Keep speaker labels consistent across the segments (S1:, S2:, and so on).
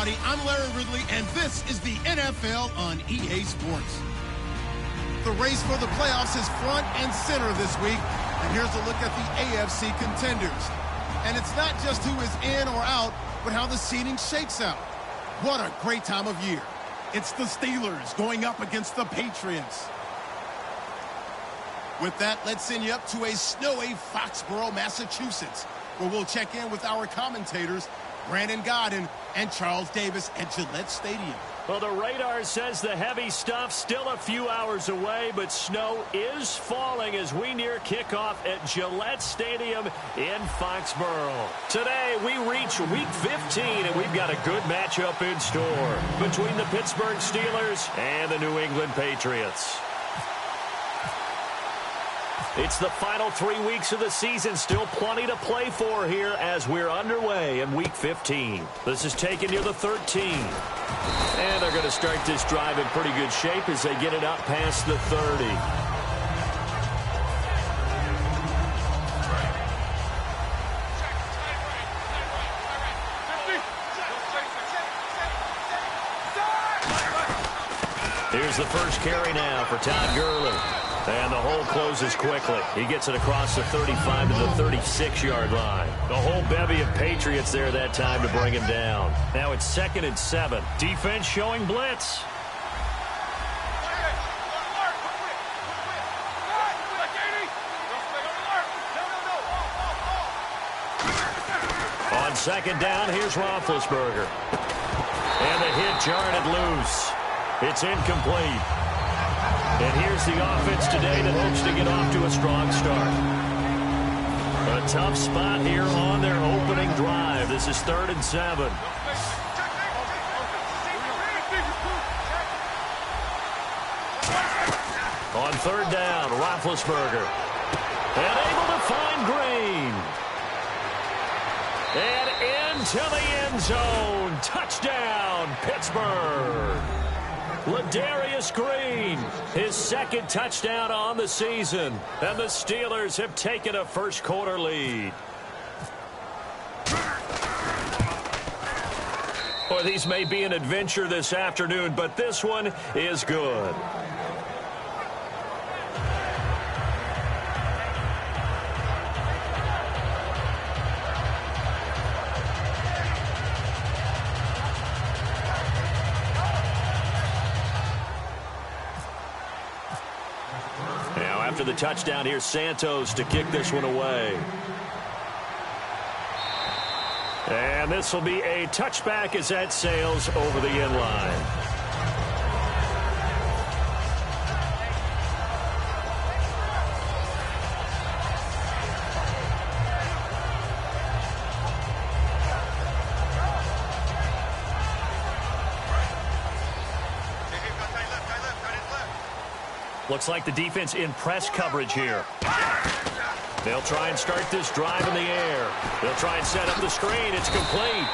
S1: everybody. I'm Larry Ridley, and this is the NFL on EA Sports. The race for the playoffs is front and center this week, and here's a look at the AFC contenders. And it's not just who is in or out, but how the seeding shakes out. What a great time of year. It's the Steelers going up against the Patriots. With that, let's send you up to a snowy Foxborough, Massachusetts, where we'll check in with our commentators, Brandon Godden and Charles Davis at Gillette Stadium.
S2: Well, the radar says the heavy stuff still a few hours away, but snow is falling as we near kickoff at Gillette Stadium in Foxborough. Today, we reach Week 15, and we've got a good matchup in store between the Pittsburgh Steelers and the New England Patriots. It's the final 3 weeks of the season. Still plenty to play for here as we're underway in Week 15. This is taken near the 13. And they're going to start this drive in pretty good shape as they get it up past the 30. Here's the first carry now for Todd Gurley. And the hole closes quickly. He gets it across the 35 to the 36-yard line. The whole bevy of Patriots there that time to bring him down. Now it's 2nd and 7. Defense showing blitz. On 2nd down, here's Roethlisberger. And the hit jarred it loose. It's incomplete. And here's the offense today that hopes to get off to a strong start. A tough spot here on their opening drive. This is 3rd and 7. On 3rd down, Roethlisberger. And able to find Green. And into the end zone. Touchdown, Pittsburgh. Ladarius Green, his 2nd touchdown on the season. And the Steelers have taken a first-quarter lead. Boy, these may be an adventure this afternoon, but this one is good. After the touchdown, here's Santos to kick this one away. And this will be a touchback as that sails over the end line. Looks like the defense in press coverage here. They'll try and start this drive in the air. They'll try and set up the screen. It's complete.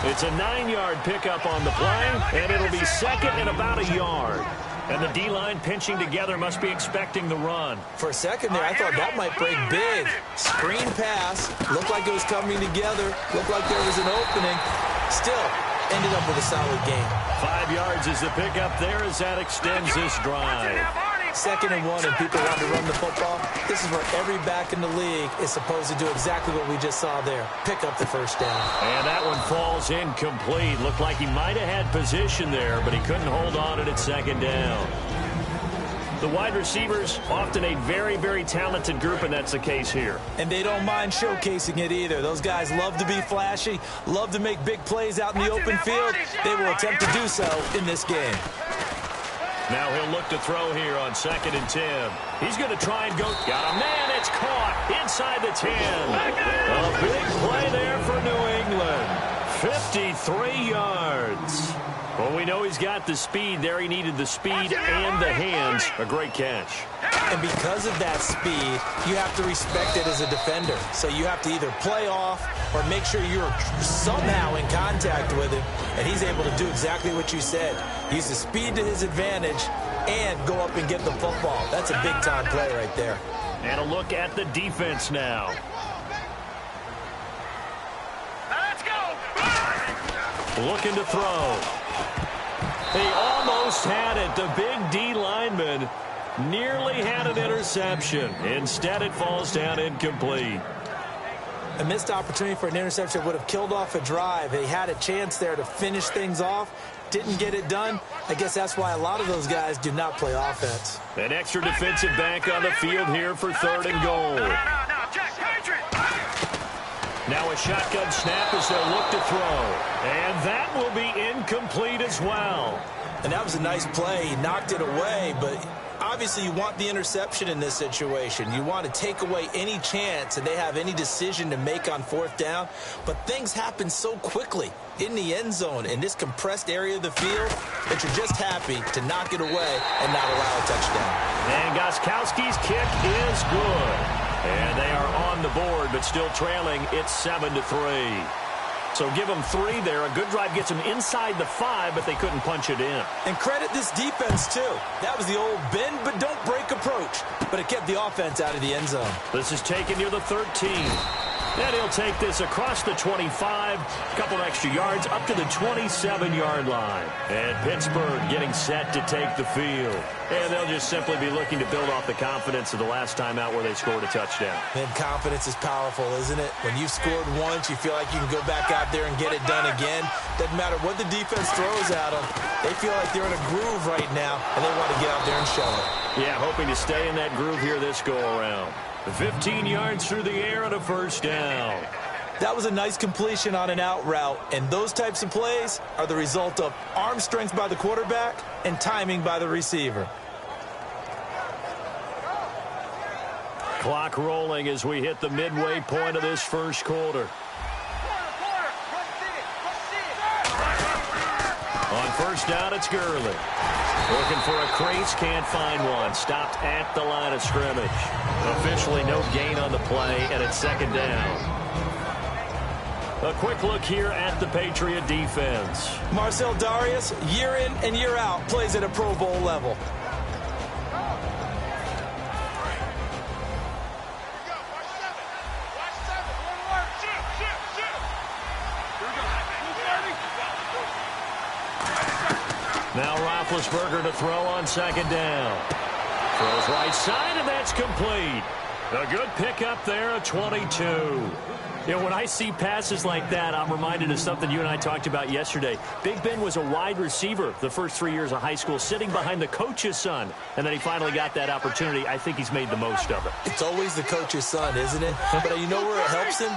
S2: It's a 9-yard pickup on the play, and it'll be 2nd and about a yard. And the D-line pinching together must be expecting the run.
S3: For a second there, I thought that might break big. Screen pass. Looked like it was coming together. Looked like there was an opening. Still, ended up with a solid gain.
S2: 5 yards is the pickup there as that extends this drive.
S3: 2nd and 1, and people want to run the football. This is where every back in the league is supposed to do exactly what we just saw there. Pick up the first down. And
S2: that one falls incomplete. Looked like he might have had position there, but he couldn't hold on it at 2nd down. The wide receivers, often a very, very talented group, and that's the case here.
S3: And they don't mind showcasing it either. Those guys love to be flashy, love to make big plays out in the open field. They will attempt to do so in this game.
S2: Now he'll look to throw here on 2nd and 10. He's going to try and go. Got a man. It's caught inside the 10. A big play there for New England. 53 yards. Well, we know he's got the speed there. He needed the speed and the hands. A great catch.
S3: And because of that speed, you have to respect it as a defender. So you have to either play off or make sure you're somehow in contact with him. And he's able to do exactly what you said. Use the speed to his advantage and go up and get the football. That's a big-time play right there.
S2: And a look at the defense now. looking to throw. He almost had it. The big D lineman nearly had an interception. Instead, it falls down incomplete.
S3: A missed opportunity for an interception would have killed off a drive. He had a chance there to finish things off. Didn't get it done. I guess that's why a lot of those guys do not play offense.
S2: An extra defensive back on the field here for 3rd and goal. Now a shotgun snap as they'll look to throw. And that will be incomplete as well.
S3: And that was a nice play. He knocked it away, but obviously you want the interception in this situation. You want to take away any chance that they have any decision to make on 4th down. But things happen so quickly in the end zone in this compressed area of the field that you're just happy to knock it away and not allow a touchdown.
S2: And Gostkowski's kick is good. And they are on the board, but still trailing. It's 7-3. So give them 3 there. A good drive gets them inside the 5, but they couldn't punch it in.
S3: And credit this defense, too. That was the old bend but don't break approach. But it kept the offense out of the end zone.
S2: This is taken near the 13. And he'll take this across the 25, a couple extra yards, up to the 27-yard line. And Pittsburgh getting set to take the field. And they'll just simply be looking to build off the confidence of the last time out where they scored a touchdown.
S3: And confidence is powerful, isn't it? When you've scored once, you feel like you can go back out there and get it done again. Doesn't matter what the defense throws at them. They feel like they're in a groove right now, and they want to get out there and show it.
S2: Yeah, hoping to stay in that groove here this go-around. 15 yards through the air on a 1st down.
S3: That was a nice completion on an out route, and those types of plays are the result of arm strength by the quarterback and timing by the receiver.
S2: Clock rolling as we hit the midway point of this 1st quarter. On 1st down, it's Gurley. Looking for a crease, can't find one. Stopped at the line of scrimmage. Officially no gain on the play, and it's 2nd down. A quick look here at the Patriot defense.
S3: Marcel Darius, year in and year out, plays at a Pro Bowl level.
S2: Now Roethlisberger to throw on 2nd down. Throws right side, and that's complete. A good pickup there, a 22. You know, when I see passes like that, I'm reminded of something you and I talked about yesterday. Big Ben was a wide receiver the first 3 years of high school, sitting behind the coach's son. And then he finally got that opportunity. I think he's made the most of it.
S3: It's always the coach's son, isn't it? But you know where it helps him?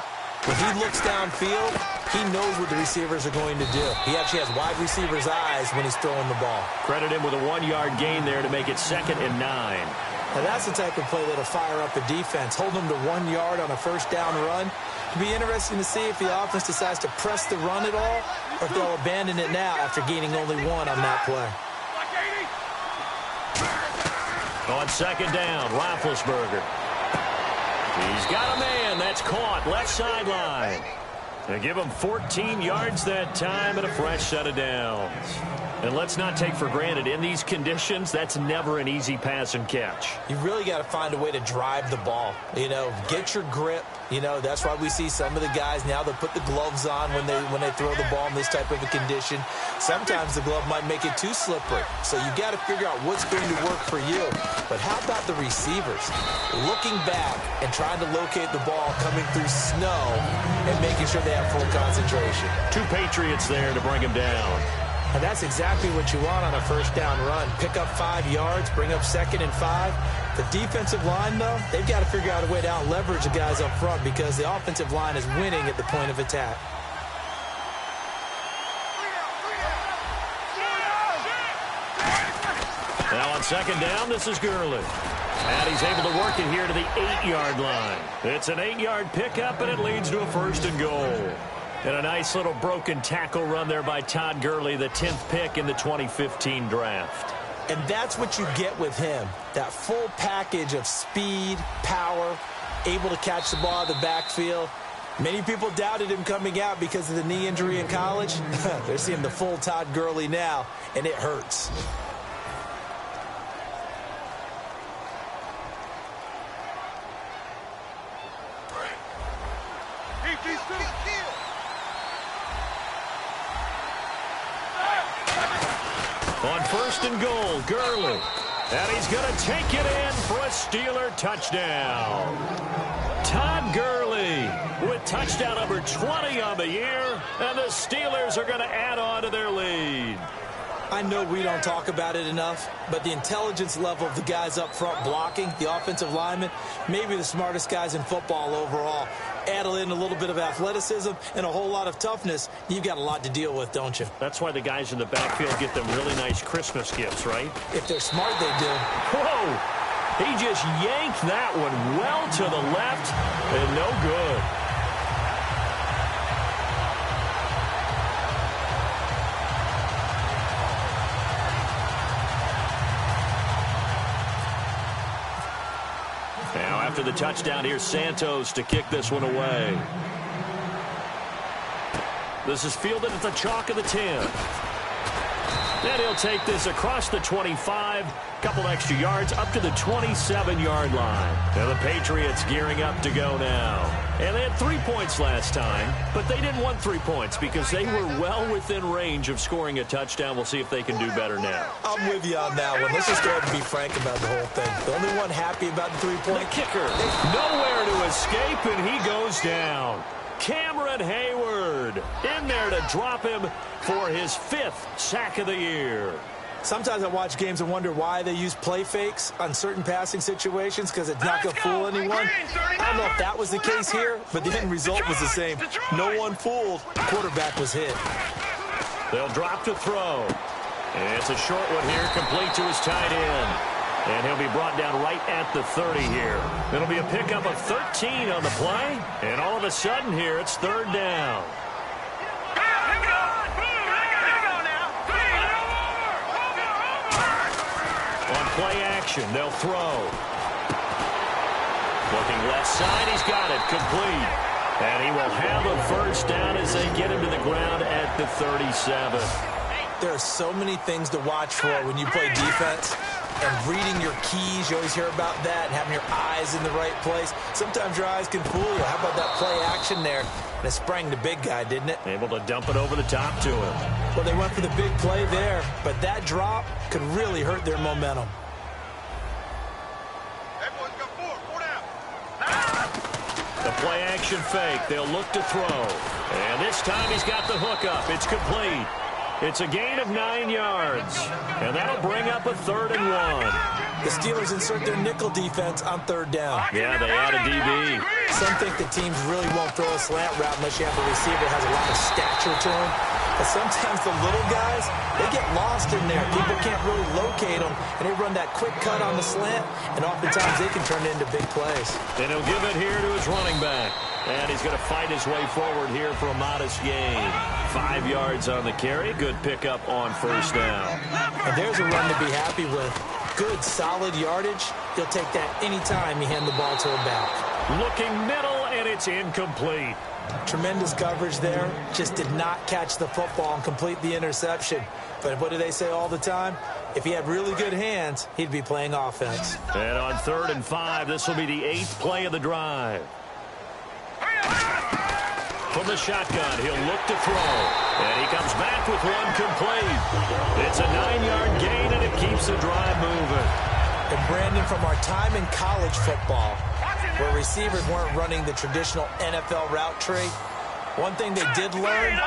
S3: When he looks downfield, he knows what the receivers are going to do. He actually has wide receivers' eyes when he's throwing the ball.
S2: Credit him with a 1-yard gain there to make it 2nd and 9.
S3: Now that's the type of play that'll fire up a defense. Hold them to 1 yard on a 1st down run. It'll be interesting to see if the offense decides to press the run at all or if they'll abandon it now after gaining only 1 on that play.
S2: On 2nd down, Roethlisberger. He's got a man. That's caught. Left sideline. They give him 14 yards that time and a fresh set of downs. And let's not take for granted, in these conditions, that's never an easy pass and catch.
S3: You really got to find a way to drive the ball. You know, get your grip. You know, that's why we see some of the guys now that put the gloves on when they throw the ball in this type of a condition. Sometimes the glove might make it too slippery. So you got to figure out what's going to work for you. But how about the receivers? Looking back and trying to locate the ball coming through snow and making sure they have full concentration.
S2: 2 Patriots there to bring him down.
S3: And that's exactly what you want on a 1st down run. Pick up 5 yards, bring up 2nd and 5. The defensive line, though, they've got to figure out a way to out-leverage the guys up front because the offensive line is winning at the point of attack.
S2: Now on 2nd down, this is Gurley. And he's able to work it here to the 8-yard line. It's an 8-yard pickup, and it leads to a 1st and goal. And a nice little broken tackle run there by Todd Gurley, the 10th pick in the 2015 draft.
S3: And that's what you get with him, that full package of speed, power, able to catch the ball out of the backfield. Many people doubted him coming out because of the knee injury in college. They're seeing the full Todd Gurley now, and it hurts.
S2: On 1st and goal, Gurley. And he's going to take it in for a Steeler touchdown. Todd Gurley with touchdown number 20 on the year. And the Steelers are going to add on to their lead.
S3: I know we don't talk about it enough, but the intelligence level of the guys up front blocking, the offensive linemen, maybe the smartest guys in football overall. Add in a little bit of athleticism and a whole lot of toughness, you've got a lot to deal with, don't you?
S2: That's why the guys in the backfield get them really nice Christmas gifts, right?
S3: If they're smart, they do.
S2: Whoa! He just yanked that one well to the left and no good. Now after the touchdown, here's Santos to kick this one away. This is fielded at the chalk of the 10. And he'll take this across the 25, couple extra yards up to the 27-yard line. Now the Patriots gearing up to go now. And they had 3 points last time, but they didn't want 3 points because they were well within range of scoring a touchdown. We'll see if they can do better now.
S3: I'm with you on that one. Let's just go ahead and be frank about the whole thing. The only one happy about the 3-point
S2: kicker. Nowhere to escape, and he goes down. Cameron Hayward in there to drop him for his 5th sack of the year.
S3: Sometimes I watch games and wonder why they use play fakes on certain passing situations because it's not going to fool anyone. I don't know if that was the case here, but the end result was the same. No one fooled. The quarterback was hit.
S2: They'll drop to throw. And it's a short one here, complete to his tight end. And he'll be brought down right at the 30 here. It'll be a pickup of 13 on the play. And all of a sudden here, it's 3rd down. On play action, they'll throw. Looking left side, he's got it, complete. And he will have a 1st down as they get him to the ground at the 37.
S3: There are so many things to watch for when you play defense. And reading your keys, you always hear about that, and having your eyes in the right place. Sometimes your eyes can fool you. How about that play action there? And it sprang the big guy, didn't it?
S2: Able to dump it over the top to him.
S3: Well, they went for the big play there, but that drop could really hurt their momentum.
S2: The play action fake. They'll look to throw. And this time he's got the hook up. It's complete. It's a gain of 9 yards. And that'll bring up a 3rd and 1.
S3: The Steelers insert their nickel defense on 3rd down.
S2: Yeah, they add a DB.
S3: Some think the teams really won't throw a slant route unless you have a receiver that has a lot of stature to him. But sometimes the little guys, they get lost in there. People can't really locate them, and they run that quick cut on the slant, and oftentimes they can turn it into big plays.
S2: And he'll give it here to his running back. And he's going to fight his way forward here for a modest gain. 5 yards on the carry. Good pickup on 1st down.
S3: And there's a run to be happy with. Good, solid yardage. He'll take that anytime you hand the ball to him back. Looking
S2: middle, and it's incomplete.
S3: Tremendous coverage there. Just did not catch the football and complete the interception. But what do they say all the time? If he had really good hands, he'd be playing offense.
S2: And on 3rd and 5, this will be the 8th play of the drive. From the shotgun, he'll look to throw. And he comes back with one complete. It's a 9-yard gain, and it keeps the drive moving.
S3: And Brandon, from our time in college football, where receivers weren't running the traditional NFL route tree, one thing they did learn,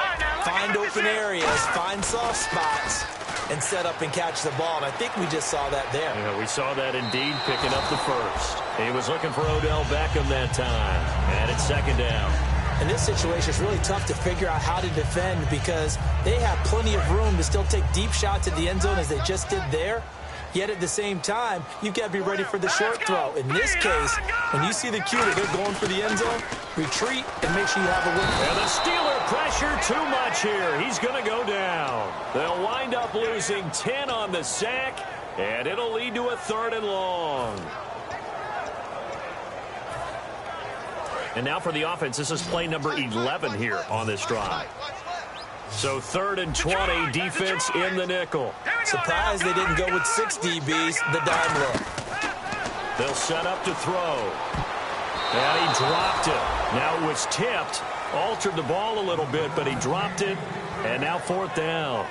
S3: find open areas, find soft spots, and set up and catch the ball. And I think we just saw that there.
S2: Yeah, we saw that indeed, picking up the 1st. He was looking for Odell Beckham that time. And it's 2nd down.
S3: In this situation, it's really tough to figure out how to defend because they have plenty of room to still take deep shots at the end zone as they just did there. Yet at the same time, you've got to be ready for the short throw. In this case, when you see the cue that they're going for the end zone, retreat and make sure you have a window.
S2: And the Steeler pressure too much here. He's going to go down. They'll wind up losing 10 on the sack, and it'll lead to a 3rd and long. And now for the offense, this is play number 11 here on this drive. So 3rd and 20, defense in the nickel.
S3: Surprised they didn't go with 6 DBs, the dime look.
S2: They'll set up to throw. And he dropped it. Now it was tipped, altered the ball a little bit, but he dropped it. And now 4th down.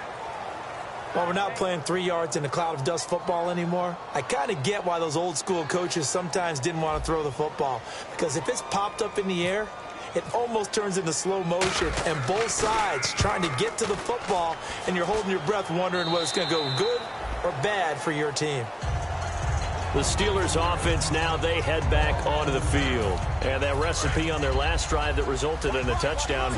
S3: While we're not playing 3 yards in a cloud of dust football anymore, I kind of get why those old school coaches sometimes didn't want to throw the football. Because if it's popped up in the air, it almost turns into slow motion, and both sides trying to get to the football, and you're holding your breath wondering whether it's going to go good or bad for your team.
S2: The Steelers offense now, they head back onto the field. And that recipe on their last drive that resulted in a touchdown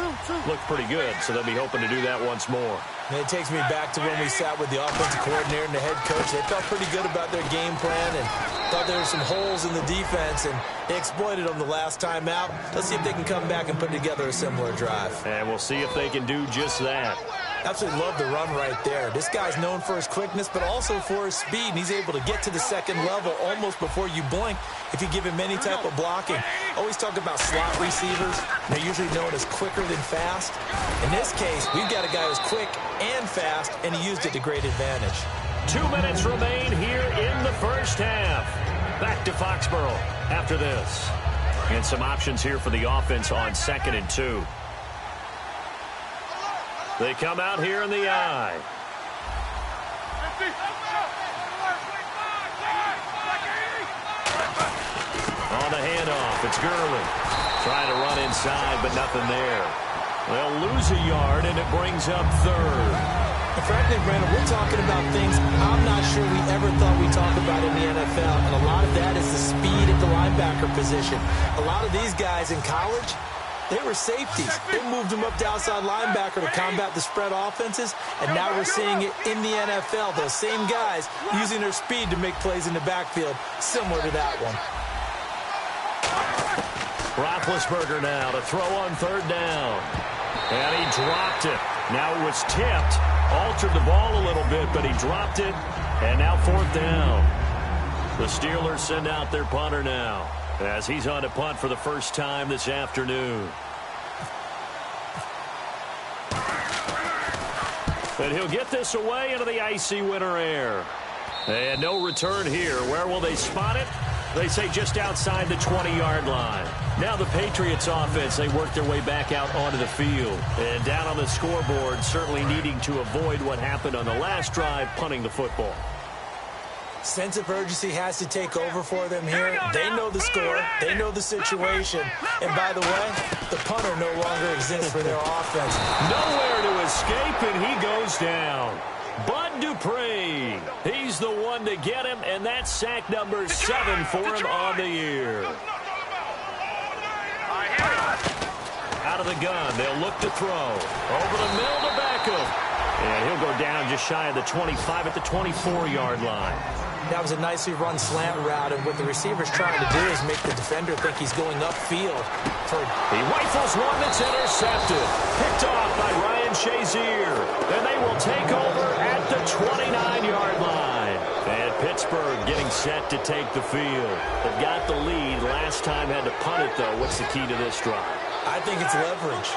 S2: looked pretty good, so they'll be hoping to do that once more.
S3: And it takes me back to when we sat with the offensive coordinator and the head coach. They felt pretty good about their game plan and thought there were some holes in the defense, and they exploited them the last time out. Let's see if they can come back and put together a similar drive.
S2: And we'll see if they can do just that.
S3: Absolutely love the run right there. This guy's known for his quickness, but also for his speed, and he's able to get to the second level almost before you blink if you give him any type of blocking. Always talk about slot receivers. They're usually known as quicker than fast. In this case, we've got a guy who's quick and fast, and he used it to great advantage.
S2: 2 minutes remain here in the first half. Back to Foxborough after this. And some options here for the offense on 2nd and 2. They come out here in the I. On the handoff, it's Gurley. Trying to run inside, but nothing there. They'll lose a yard, and it brings up 3rd.
S3: And frankly, Brandon, we're talking about things I'm not sure we ever thought we'd talk about in the NFL, and a lot of that is the speed at the linebacker position. A lot of these guys in college, they were safeties. They moved them up to outside linebacker to combat the spread offenses, and now we're seeing it in the NFL. Those same guys using their speed to make plays in the backfield, similar to that one.
S2: Roethlisberger now to throw on 3rd down. And he dropped it. Now it was tipped. Altered the ball a little bit, but he dropped it. And now 4th down. The Steelers send out their punter now, as he's on to punt for the first time this afternoon. And he'll get this away into the icy winter air. And no return here. Where will they spot it? They say just outside the 20-yard line. Now the Patriots offense, they work their way back out onto the field. And down on the scoreboard, certainly needing to avoid what happened on the last drive, punting the football.
S3: Sense of urgency has to take over for them here. They know the score. They know the situation. And by the way, the punter no longer exists for their offense.
S2: Nowhere to escape, and he goes down. Bud Dupree, he's the one to get him, and that's sack number 7 for him on the year. Out of the gun, they'll look to throw. Over the middle to Beckham. And he'll go down just shy of the 25 at the 24-yard line.
S3: That was a nicely run slant route, and what the receiver's trying to do is make the defender think he's going upfield.
S2: He rifles one that's intercepted. Picked off by Ryan Shazier. And they will take over at the 29-yard line. And Pittsburgh getting set to take the field. They've got the lead. Last time had to punt it, though. What's the key to this drive?
S3: I think it's leverage.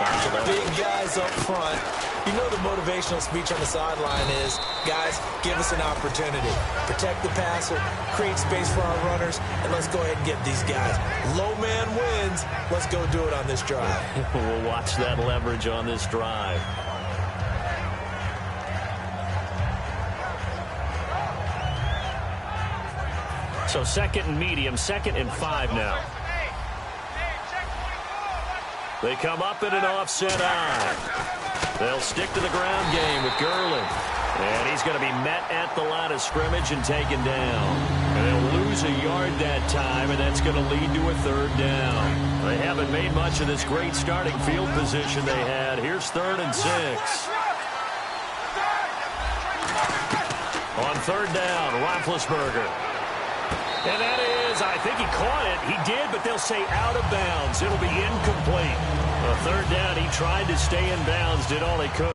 S3: Big guys up front. You know the motivational speech on the sideline is, guys, give us an opportunity. Protect the passer, create space for our runners, and let's go ahead and get these guys. Low man wins. Let's go do it on this drive.
S2: We'll watch that leverage on this drive. So 2nd and medium, 2nd and 5 now. They come up in an offset I. They'll stick to the ground game with Gurley. And he's going to be met at the line of scrimmage and taken down. And they'll lose a yard that time, and that's going to lead to a 3rd down. They haven't made much of this great starting field position they had. Here's 3rd and 6. On 3rd down, Roethlisberger. And that is, I think he caught it. He did, but they'll say out of bounds. It'll be incomplete. A 3rd down, he tried to stay in bounds, did all he could.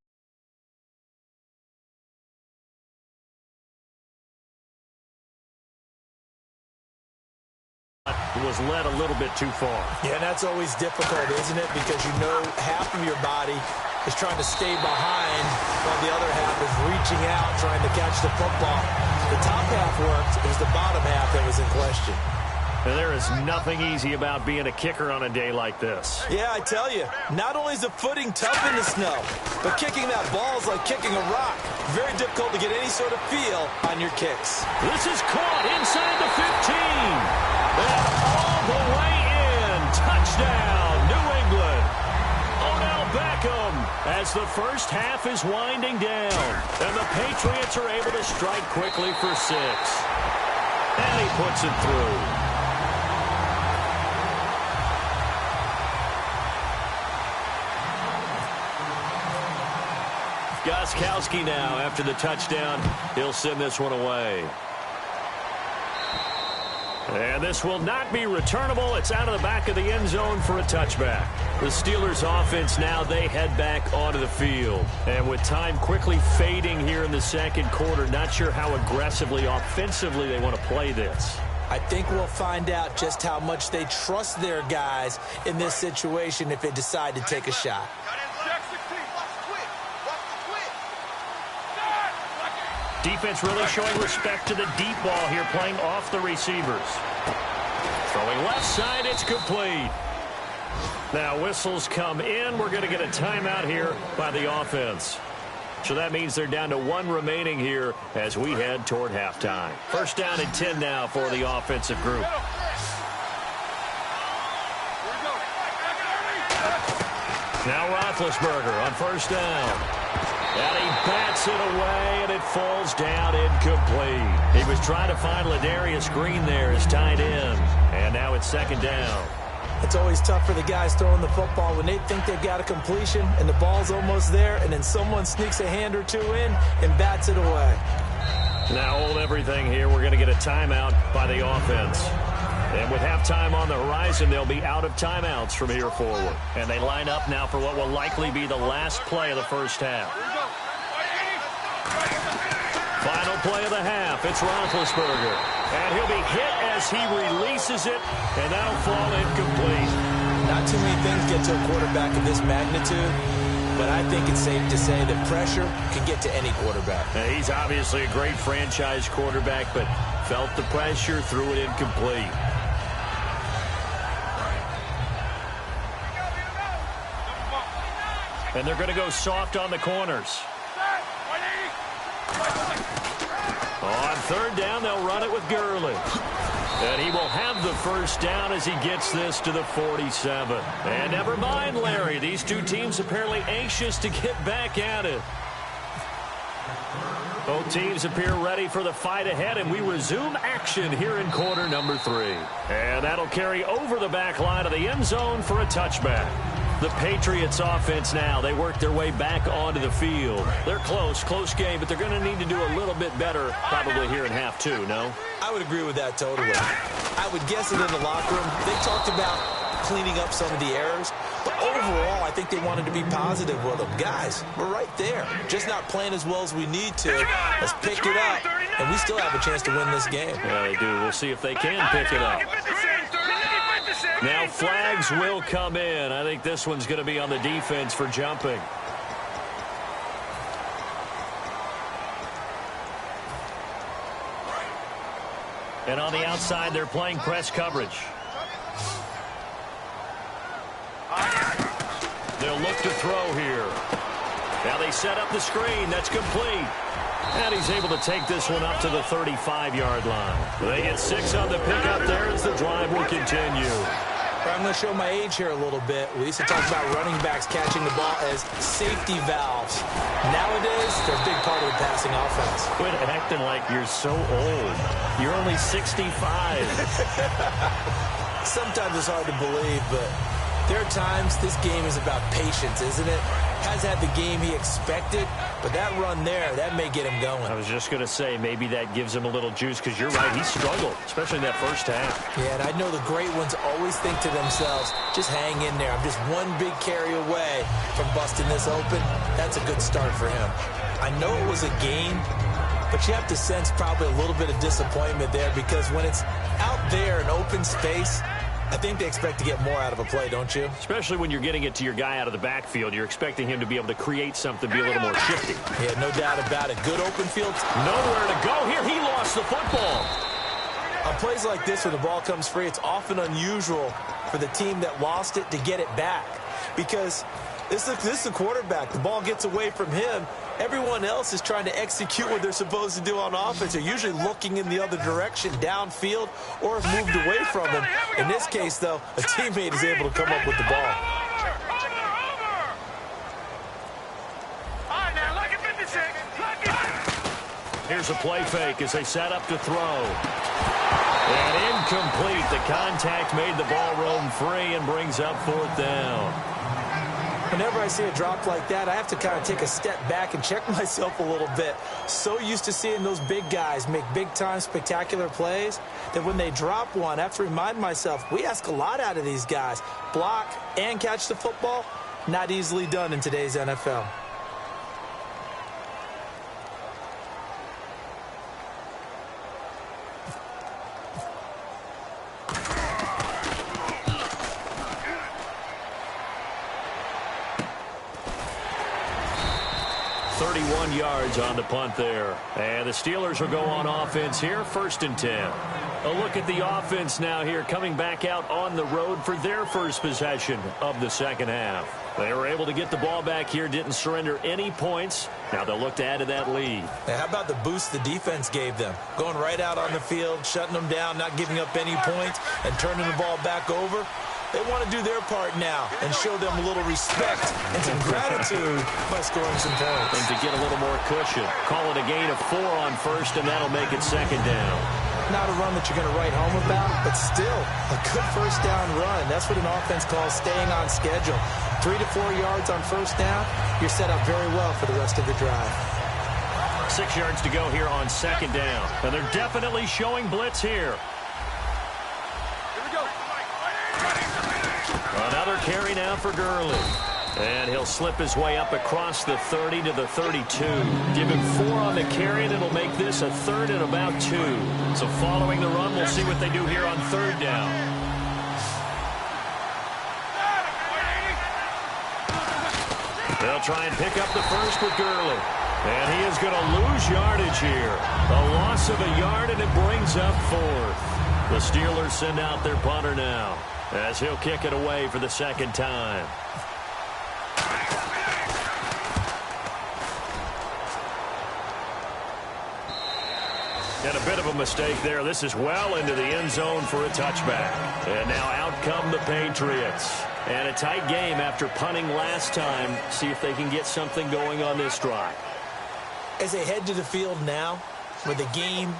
S2: Was led a little bit too far.
S3: Yeah, that's always difficult, isn't it? Because you know half of your body is trying to stay behind while the other half is reaching out, trying to catch the football. The top half worked. It was the bottom half that was in question.
S2: And there is nothing easy about being a kicker on a day like this.
S3: Yeah, I tell you, not only is the footing tough in the snow, but kicking that ball is like kicking a rock. Very difficult to get any sort of feel on your kicks.
S2: This is caught inside the 15. And all the way in. Touchdown, New England. Odell Beckham as the first half is winding down. And the Patriots are able to strike quickly for 6. And he puts it through. Gostkowski now after the touchdown. He'll send this one away. And this will not be returnable. It's out of the back of the end zone for a touchback. The Steelers offense now, they head back onto the field. And with time quickly fading here in the second quarter, not sure how aggressively, offensively they want to play this.
S3: I think we'll find out just how much they trust their guys in this situation if they decide to take a shot.
S2: Defense really showing respect to the deep ball here, playing off the receivers. Throwing left side, it's complete. Now whistles come in. We're going to get a timeout here by the offense. So that means they're down to 1 remaining here as we head toward halftime. First down and 10 now for the offensive group. Now Roethlisberger on first down. And he bats it away, and it falls down incomplete. He was trying to find Ladarius Green there as tight end. And now it's second down.
S3: It's always tough for the guys throwing the football when they think they've got a completion and the ball's almost there, and then someone sneaks a hand or two in and bats it away.
S2: Now hold everything here. We're going to get a timeout by the offense. And with halftime on the horizon, they'll be out of timeouts from here forward. And they line up now for what will likely be the last play of the first half. Final play of the half. It's Roethlisberger. And he'll be hit as he releases it, and that'll fall incomplete.
S3: Not too many things get to a quarterback of this magnitude, but I think it's safe to say that pressure can get to any quarterback.
S2: Now, he's obviously a great franchise quarterback, but felt the pressure, threw it incomplete. And they're going to go soft on the corners. On third down, they'll run it with Gurley. And he will have the first down as he gets this to the 47. And never mind, Larry. These two teams apparently anxious to get back at it. Both teams appear ready for the fight ahead, and we resume action here in quarter number 3. And that'll carry over the back line of the end zone for a touchback. The Patriots offense now, they work their way back onto the field. They're close game, but they're going to need to do a little bit better probably here in half 2, no?
S3: I would agree with that totally. I would guess that in the locker room, they talked about cleaning up some of the errors, but overall, I think they wanted to be positive with them. Guys, we're right there, just not playing as well as we need to. Let's pick it up, and we still have a chance to win this game.
S2: Yeah, they do. We'll see if they can pick it up. Now flags will come in. I think this one's going to be on the defense for jumping. And on the outside, they're playing press coverage. They'll look to throw here. Now they set up the screen. That's complete. And he's able to take this one up to the 35-yard line. They get 6 on the pickup there as the drive will continue.
S3: I'm going to show my age here a little bit. We used to talk about running backs catching the ball as safety valves. Nowadays, they're a big part of the passing offense.
S2: Quit acting like you're so old. You're only 65.
S3: Sometimes it's hard to believe, but there are times this game is about patience, isn't it? Has had the game he expected, but that run there, that may get him going.
S2: I was just going to say, maybe that gives him a little juice, because you're right, he struggled, especially in that first half.
S3: Yeah, and I know the great ones always think to themselves, just hang in there. I'm just one big carry away from busting this open. That's a good start for him. I know it was a game, but you have to sense probably a little bit of disappointment there, because when it's out there in open space, I think they expect to get more out of a play, don't you?
S2: Especially when you're getting it to your guy out of the backfield. You're expecting him to be able to create something, be a little more shifty.
S3: Yeah, no doubt about it. Good open field.
S2: Nowhere to go here. He lost the football.
S3: On plays like this, when the ball comes free, it's often unusual for the team that lost it to get it back. Because this is the quarterback. The ball gets away from him. Everyone else is trying to execute what they're supposed to do on offense. They're usually looking in the other direction, downfield, or have moved away from him. In this case, though, a teammate is able to come up with the ball.
S2: Here's a play fake as they set up to throw. And incomplete. The contact made the ball roam free and brings up 4th down.
S3: Whenever I see a drop like that, I have to kind of take a step back and check myself a little bit. So used to seeing those big guys make big-time spectacular plays that when they drop one, I have to remind myself, we ask a lot out of these guys. Block and catch the football, not easily done in today's NFL.
S2: Yards on the punt there. And the Steelers will go on offense here, 1st and 10. A look at the offense now here, coming back out on the road for their first possession of the second half. They were able to get the ball back here, didn't surrender any points. Now they'll look to add to that lead.
S3: Now, how about the boost the defense gave them? Going right out on the field, shutting them down, not giving up any points, and turning the ball back over. They want to do their part now and show them a little respect and some gratitude by scoring some points.
S2: And to get a little more cushion. Call it a gain of 4 on 1st, and that'll make it 2nd down.
S3: Not a run that you're going to write home about, but still a good 1st down run. That's what an offense calls staying on schedule. 3 to 4 yards on 1st down, you're set up very well for the rest of the drive.
S2: 6 yards to go here on 2nd down. And they're definitely showing blitz here. Another carry now for Gurley. And he'll slip his way up across the 30 to the 32. Give him 4 on the carry, and it'll make this a 3rd and about 2. So following the run, we'll see what they do here on 3rd down. They'll try and pick up the first with Gurley. And he is going to lose yardage here. A loss of a yard, and it brings up 4th. The Steelers send out their punter now, as he'll kick it away for the 2nd time. And a bit of a mistake there. This is well into the end zone for a touchback. And now out come the Patriots. And a tight game after punting last time. See if they can get something going on this drive.
S3: As they head to the field now, with the game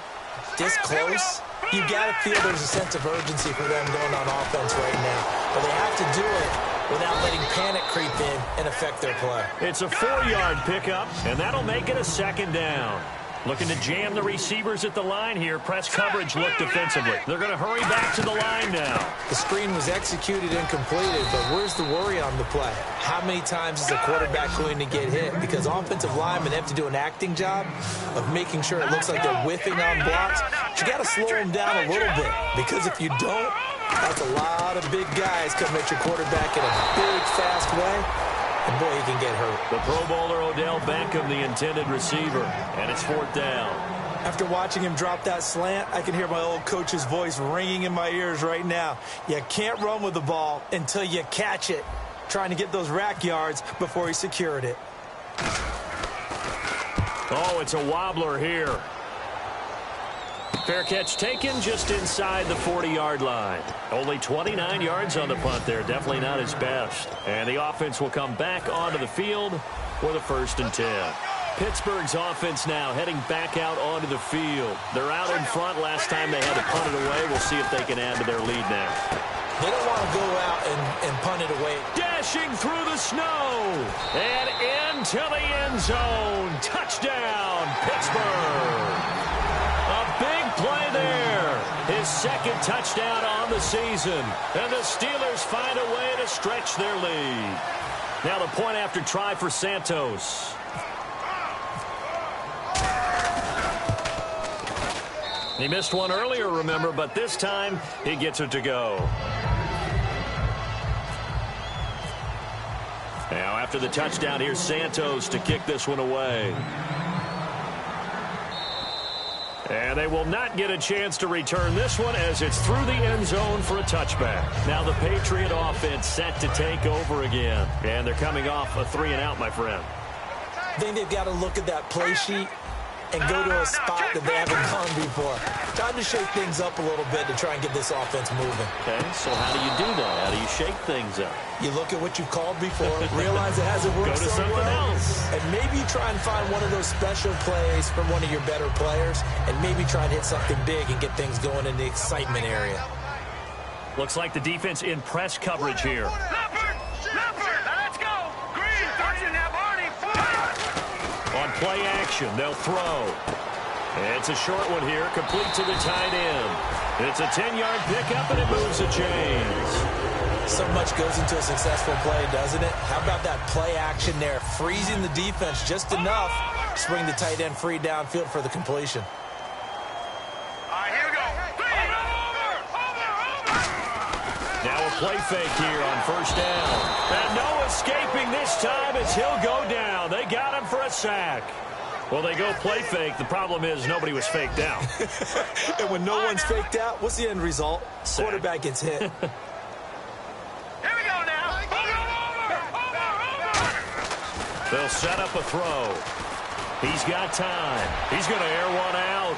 S3: this close, you got to feel there's a sense of urgency for them going on offense right now. But they have to do it without letting panic creep in and affect their play.
S2: It's a 4-yard pickup, and that'll make it a 2nd down. Looking to jam the receivers at the line here. Press coverage look defensively. They're going to hurry back to the line now.
S3: The screen was executed and completed, but where's the worry on the play? How many times is the quarterback going to get hit? Because offensive linemen have to do an acting job of making sure it looks like they're whiffing on blocks. But you got to slow them down a little bit, because if you don't, that's a lot of big guys coming at your quarterback in a big, fast way. And boy, he can get hurt.
S2: The Pro Bowler Odell Beckham, the intended receiver, and it's 4th down.
S3: After watching him drop that slant, I can hear my old coach's voice ringing in my ears right now. You can't run with the ball until you catch it. Trying to get those rack yards before he secured it.
S2: Oh, it's a wobbler here. Fair catch taken just inside the 40-yard line. Only 29 yards on the punt there. Definitely not his best. And the offense will come back onto the field for the 1st and 10. Pittsburgh's offense now heading back out onto the field. They're out in front. Last time they had to punt it away. We'll see if they can add to their lead now.
S3: They don't want to go out and punt it away.
S2: Dashing through the snow and into the end zone. Touchdown, Pittsburgh. A big play there. His 2nd touchdown on the season. And the Steelers find a way to stretch their lead. Now the point after try for Santos. He missed one earlier, remember, but this time he gets it to go. Now after the touchdown, here's Santos to kick this one away. And they will not get a chance to return this one as it's through the end zone for a touchback. Now the Patriot offense set to take over again. And they're coming off a 3-and-out, my friend.
S3: I think they've got to look at that play sheet and go to a spot that they haven't gone before. Time to shake things up a little bit to try and get this offense moving.
S2: Okay, so how do you do that? How do you shake things up?
S3: You look at what you've called before, realize it hasn't worked
S2: Go to
S3: so
S2: something
S3: well,
S2: else.
S3: and maybe try and find one of those special plays from one of your better players, and maybe try and hit something big and get things going in the excitement area.
S2: Looks like the defense in press coverage here. On play action, they'll throw. It's a short one here, complete to the tight end. It's a 10-yard pickup, and it moves the chains.
S3: So much goes into a successful play, doesn't it? How about that play action there, freezing the defense just enough to bring the tight end free downfield for the completion.
S2: Now a play fake here on first down. And no escaping this time as he'll go down. They got him for a sack. Well, they go play fake. The problem is nobody was faked out.
S3: And when no one's faked out, what's the end result?
S2: Sack.
S3: Quarterback gets hit.
S4: Here we go now.
S2: They'll set up a throw. He's got time. He's going to air one out.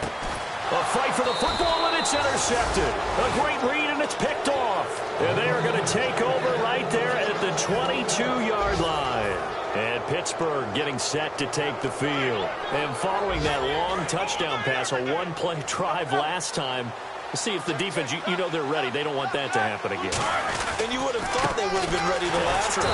S2: A fight for the football, and it's intercepted. A great read, and it's picked off. And they are going to take over right there at the 22-yard line. And Pittsburgh getting set to take the field. And following that long touchdown pass, a one-play drive last time, to see if the defense, you know they're ready. They don't want that to happen again.
S3: And you would have thought they would have been ready the last time.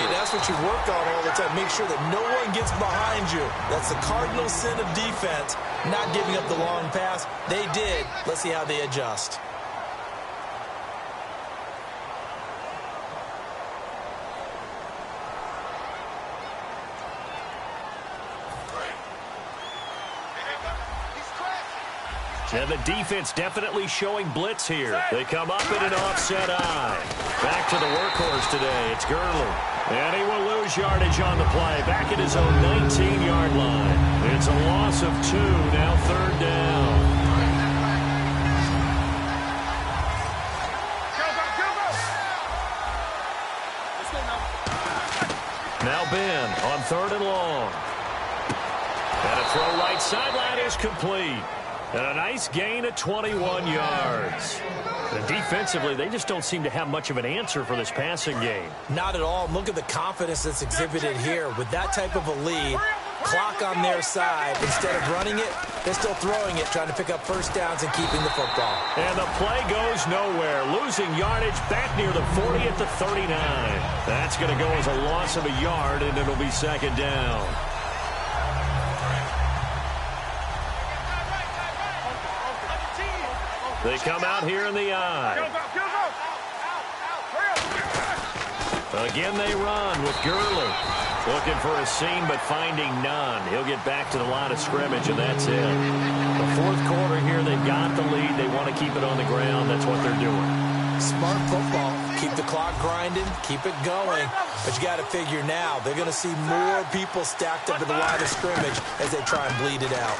S3: That's what you work on all the time. Make sure that no one gets behind you. That's the cardinal sin of defense, not giving up the long pass. They did. Let's see how they adjust.
S2: And the defense definitely showing blitz here. They come up in an offset eye. Back to the workhorse today. It's Gurley. And he will lose yardage on the play. Back at his own 19-yard line. It's a loss of 2. Now third down. Now Ben on third and long. And a throw right sideline is complete. And a nice gain of 21 yards. And defensively, they just don't seem to have much of an answer for this passing game.
S3: Not at all. Look at the confidence that's exhibited here. With that type of a lead, clock on their side, instead of running it, they're still throwing it, trying to pick up first downs and keeping the football.
S2: And the play goes nowhere. Losing yardage back near the 40 at the 39. That's going to go as a loss of a yard, and it'll be second down. They come out here in the eye. Again they run with Gurley. Looking for a seam, but finding none. He'll get back to the line of scrimmage, and that's it. The fourth quarter here, they've got the lead. They want to keep it on the ground. That's what they're doing.
S3: Smart football. Keep the clock grinding. Keep it going. But you got to figure now, they're going to see more people stacked up at the line of scrimmage as they try and bleed it out.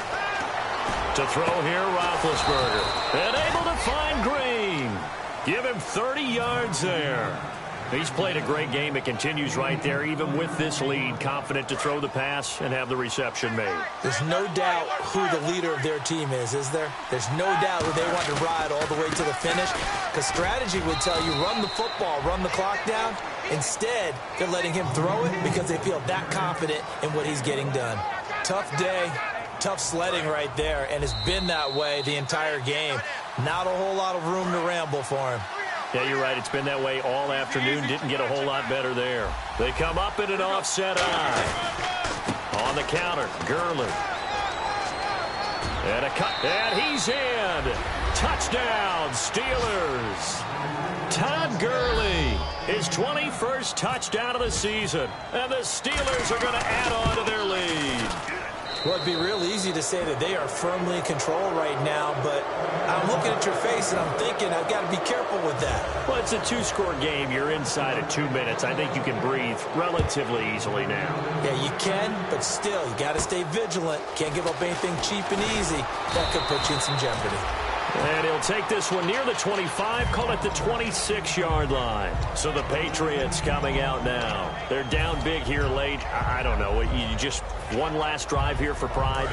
S2: To throw here, Roethlisberger. And able to find Green. Give him 30 yards there. He's played a great game. It continues right there, even with this lead. Confident to throw the pass and have the reception made.
S3: There's no doubt who the leader of their team is there? There's no doubt who they want to ride all the way to the finish. Because strategy would tell you, run the football, run the clock down. Instead, they're letting him throw it because they feel that confident in what he's getting done. Tough day. Tough sledding right there, and it's been that way the entire game. Not a whole lot of room to ramble for him.
S2: Yeah, you're right. It's been that way all afternoon. Didn't get a whole lot better there. They come up in an offset eye. On the counter, Gurley. And a cut, and he's in. Touchdown, Steelers. Todd Gurley, his 21st touchdown of the season. And the Steelers are going to add on to their lead.
S3: Well, it'd be real easy to say that they are firmly in control right now, but I'm looking at your face and I'm thinking I've got to be careful with that.
S2: Well, it's a two-score game. You're inside of 2 minutes. I think you can breathe relatively easily now.
S3: Yeah, you can, but still, you got to stay vigilant. Can't give up anything cheap and easy. That could put you in some jeopardy.
S2: And he'll take this one near the 25, call it the 26-yard line. So the Patriots coming out now. They're down big here late. I don't know. You just one last drive here for pride?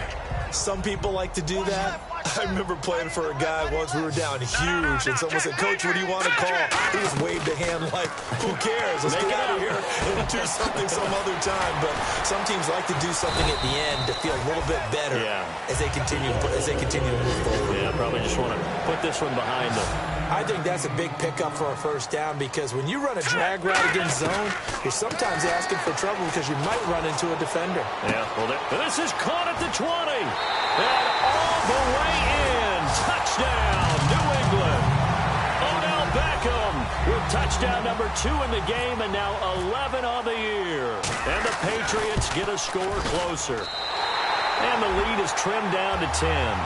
S3: Some people like to do that. I remember playing for a guy once. We were down huge, and someone said, "Coach, what do you want to call?" He just waved a hand like, "Who cares? Let's get out of here and do something some other time." But some teams like to do something at the end to feel a little bit better as they continue to move forward.
S2: Yeah, probably just want to put this one behind them.
S3: I think that's a big pickup for a first down because when you run a drag route against zone, you're sometimes asking for trouble because you might run into a defender.
S2: Yeah, well, this is caught at the 20. And all the way in. Touchdown, New England. Odell Beckham with touchdown number 2 in the game and now 11 on the year. And the Patriots get a score closer. And the lead is trimmed down to 10.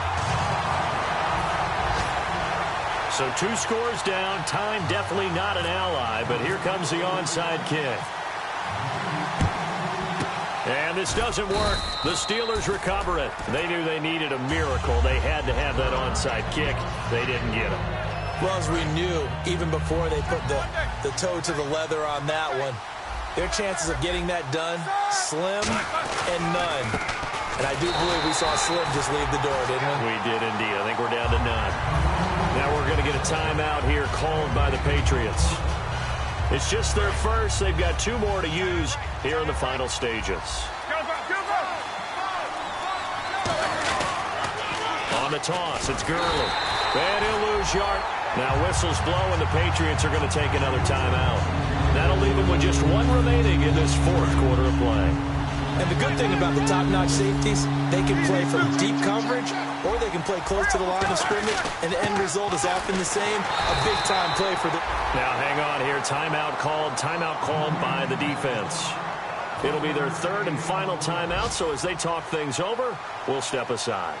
S2: So 2 scores down. Time definitely not an ally, but here comes the onside kick. And this doesn't work. The Steelers recover it. They knew they needed a miracle. They had to have that onside kick. They didn't get it.
S3: Well, as we knew, even before they put the toe to the leather on that one, their chances of getting that done, slim and none. And I do believe we saw Slim just leave the door, didn't we?
S2: We did indeed. I think we're down to none. Now we're going to get a timeout here called by the Patriots. It's just their first. They've got 2 more to use here in the final stages. On the toss, it's Gurley. And he'll lose yard. Now whistles blow, and the Patriots are going to take another timeout. That'll leave them with just 1 remaining in this 4th quarter of play.
S3: And the good thing about the top-notch safeties, they can play from deep coverage or they can play close to the line of scrimmage, and the end result is often the same, a big-time play for the...
S2: Now, hang on here. Timeout called by the defense. It'll be their 3rd and final timeout, so as they talk things over, we'll step aside.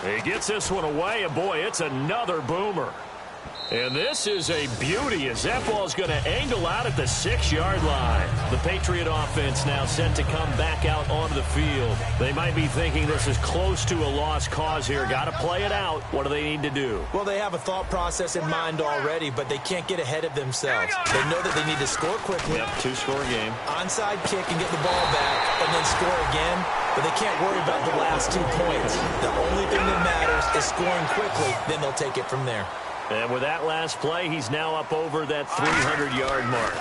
S2: He gets this one away, and boy, it's another boomer. And this is a beauty as that ball's going to angle out at the 6-yard line. The Patriot offense now set to come back out onto the field. They might be thinking this is close to a lost cause here. Got to play it out. What do they need to do?
S3: Well, they have a thought process in mind already, but they can't get ahead of themselves. They know that they need to score quickly.
S2: Yep, 2-score game.
S3: Onside kick and get the ball back, and then score again. But they can't worry about the last 2 points. The only thing that matters is scoring quickly. Then they'll take it from there.
S2: And with that last play, he's now up over that 300-yard mark.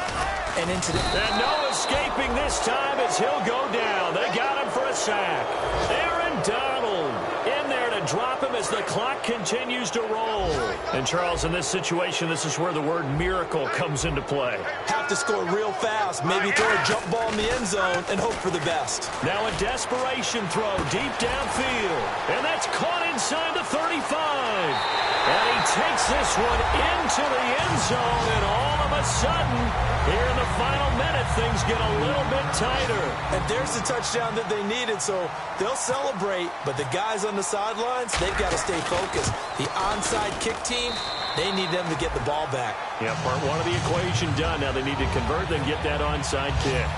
S3: And into the...
S2: And no escaping this time as he'll go down. They got him for a sack. Aaron Donald in there to drop him as the clock continues to roll. And, Charles, in this situation, this is where the word miracle comes into play.
S3: Have to score real fast. Maybe throw a jump ball in the end zone and hope for the best.
S2: Now a desperation throw deep downfield. And that's caught inside the 35. And he takes this one into the end zone, and all of a sudden, here in the final minute, things get a little bit tighter.
S3: And there's the touchdown that they needed, so they'll celebrate. But the guys on the sidelines, they've got to stay focused. The onside kick team, they need them to get the ball back.
S2: Yeah, part 1 of the equation done. Now they need to convert, then get that onside kick.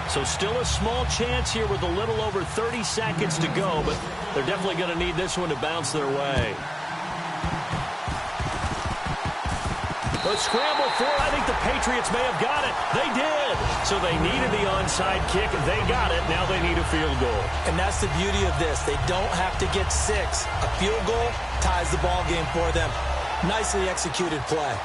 S2: So still a small chance here with a little over 30 seconds to go, but they're definitely going to need this one to bounce their way. But scramble for it. I think the Patriots may have got it. They did. So they needed the onside kick. They got it. Now they need a field goal.
S3: And that's the beauty of this. They don't have to get 6. A field goal ties the ball game for them. Nicely executed play.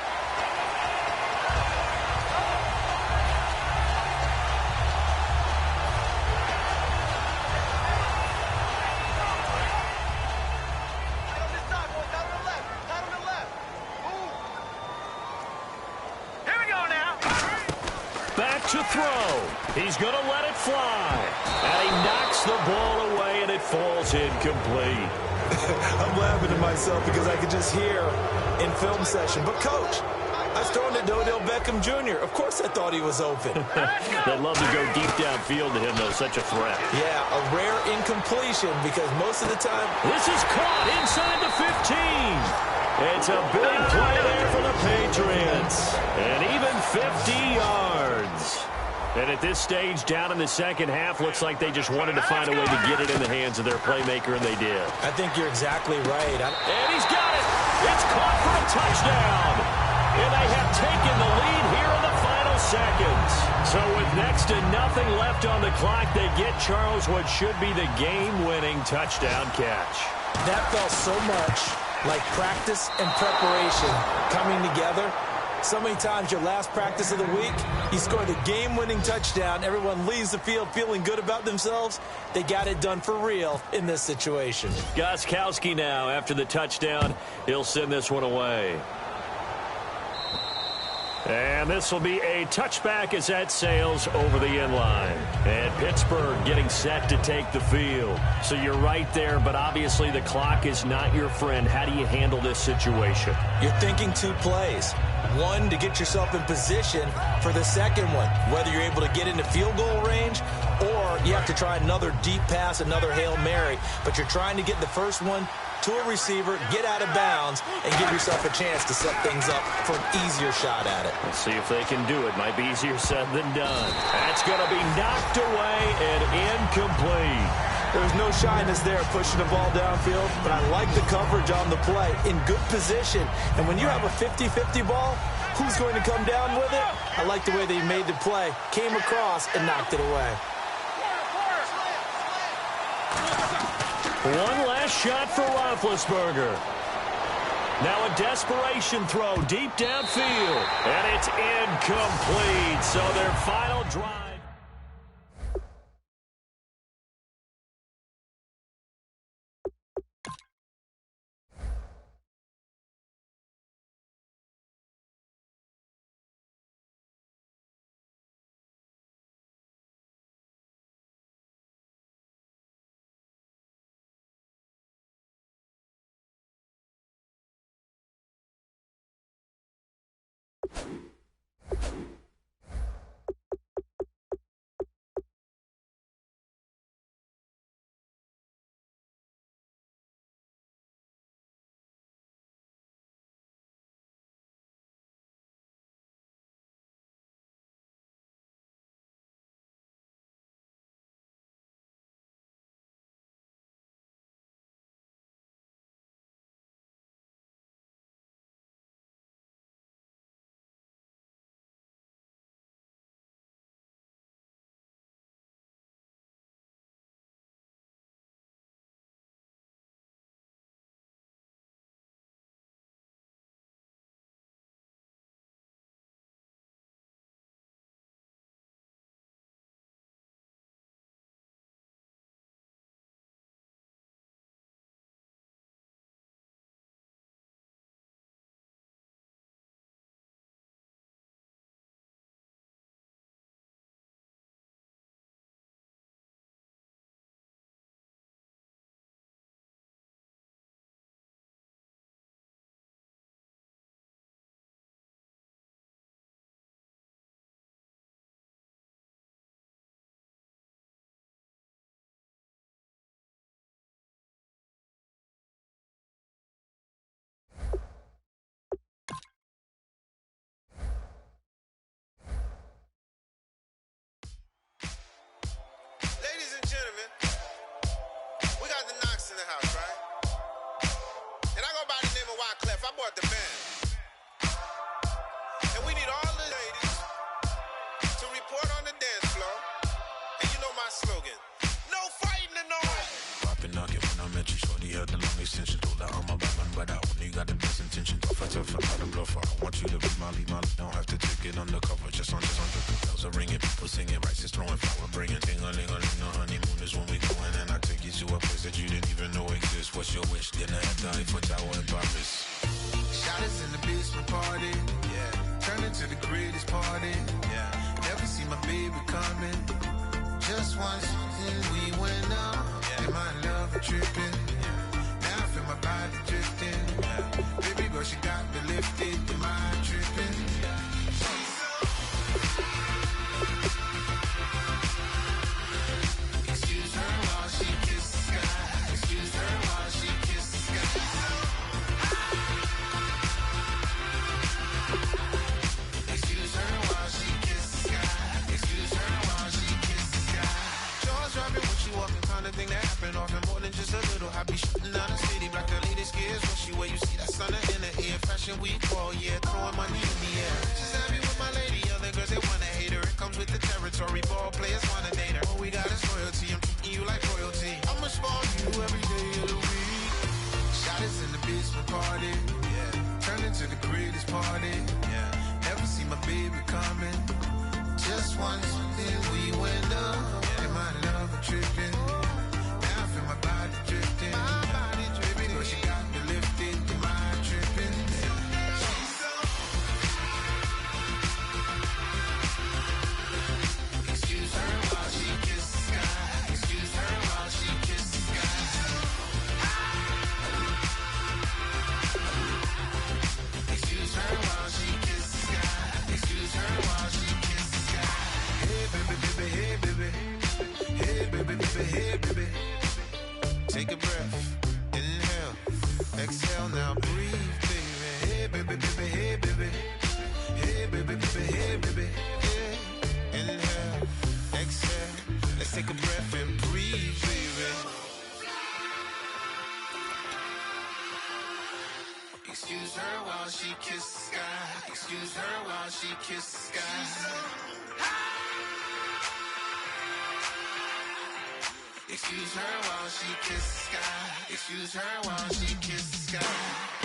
S2: To throw. He's going to let it fly. And he knocks the ball away, and it falls incomplete.
S3: I'm laughing to myself because I could just hear in film session. But, Coach, I was throwing it to Odell Beckham Jr. Of course I thought he was open.
S2: They'd love to go deep downfield to him, though. Such a threat.
S3: Yeah, a rare incompletion because most of the time...
S2: This is caught inside the 15. It's a big play there for the Patriots. And even 50 yards. And at this stage, down in the second half, looks like they just wanted to find a way to get it in the hands of their playmaker, and they did.
S3: I think you're exactly right.
S2: And he's got it. It's caught for a touchdown. And they have taken the lead here in the final seconds. So with next to nothing left on the clock, they get Charles what should be the game-winning touchdown catch.
S3: That felt so much like practice and preparation coming together. So many times your last practice of the week, you score the game-winning touchdown. Everyone leaves the field feeling good about themselves. They got it done for real in this situation.
S2: Gostkowski now, after the touchdown, he'll send this one away. And this will be a touchback as that sails over the end line. And Pittsburgh getting set to take the field. So you're right there, but obviously the clock is not your friend. How do you handle this situation?
S3: You're thinking two plays. One, to get yourself in position for the second one, whether you're able to get into field goal range or you have to try another deep pass, another Hail Mary. But you're trying to get the first one to a receiver, get out of bounds, and give yourself a chance to set things up for an easier shot at it.
S2: Let's see if they can do it. Might be easier said than done. That's going to be knocked away and incomplete.
S3: There's no shyness there pushing the ball downfield, but I like the coverage on the play. In good position. And when you have a 50-50 ball, who's going to come down with it? I like the way they made the play, came across, and knocked it away.
S2: One last shot for Roethlisberger. Now a desperation throw deep downfield. And it's incomplete. So their final drive.
S5: Ladies and gentlemen, we got the Knox in the house, right? And I go by the name of Wyclef. I bought the band. And we need all the ladies to report on the dance floor. And you know my slogan, no fighting in no way.
S6: Poppin' nugget when I met you, shorty had the long extension. Told her I'm a Batman, but I only got the best intention. Tough, not a bluffer. I want you to be Molly. Don't have to take it undercover. Just on bells are ringing, people singing, rice is throwing, flower bringing. Ting-a-ling-a-ling, no honeymoon is when we going. And I take you to a place that you didn't even know exists. What's your wish? Dinner at the Eiffel Tower in Paris.
S5: Shot is in the basement party. Yeah. Turn into the greatest party. Yeah. Never see my baby coming. Just once we went up. Yeah. And my love tripping. Yeah. Now I feel my body drifting. Yeah. Baby girl, she got me lifted. Am I tripping? Yeah. Excuse her while she kisses the sky. Excuse her while she kisses the sky. motion, we fall, yeah, throwing money in the air. Just happy with my lady, other girls, they wanna hate her. It comes with the territory, ball players wanna date her. All we got is royalty, I'm treating you like royalty. I'ma spoil you every day of the week. Shot is in the basement party, yeah. Turn into the greatest party, yeah. Never see my baby coming. Just once, then we went up. Yeah, my love tripping. Now I feel my body drifting. My body dripping. But she got me lifted. My tripping. Excuse her while she kisses the sky. Excuse her while she kisses the sky. Excuse her while she kisses the sky. Excuse her while she kisses the sky. Hey baby, baby, hey baby. Hey baby, baby, hey baby. Take a breath, inhale, exhale, now breathe, baby. Hey baby, baby, hey baby. Hey baby, baby, hey baby. Hey, inhale, exhale. Let's take a breath and breathe, baby. Excuse her while she kisses the sky. Excuse her while she kisses the sky. Excuse her while she kisses the sky. Excuse her while she kisses the sky.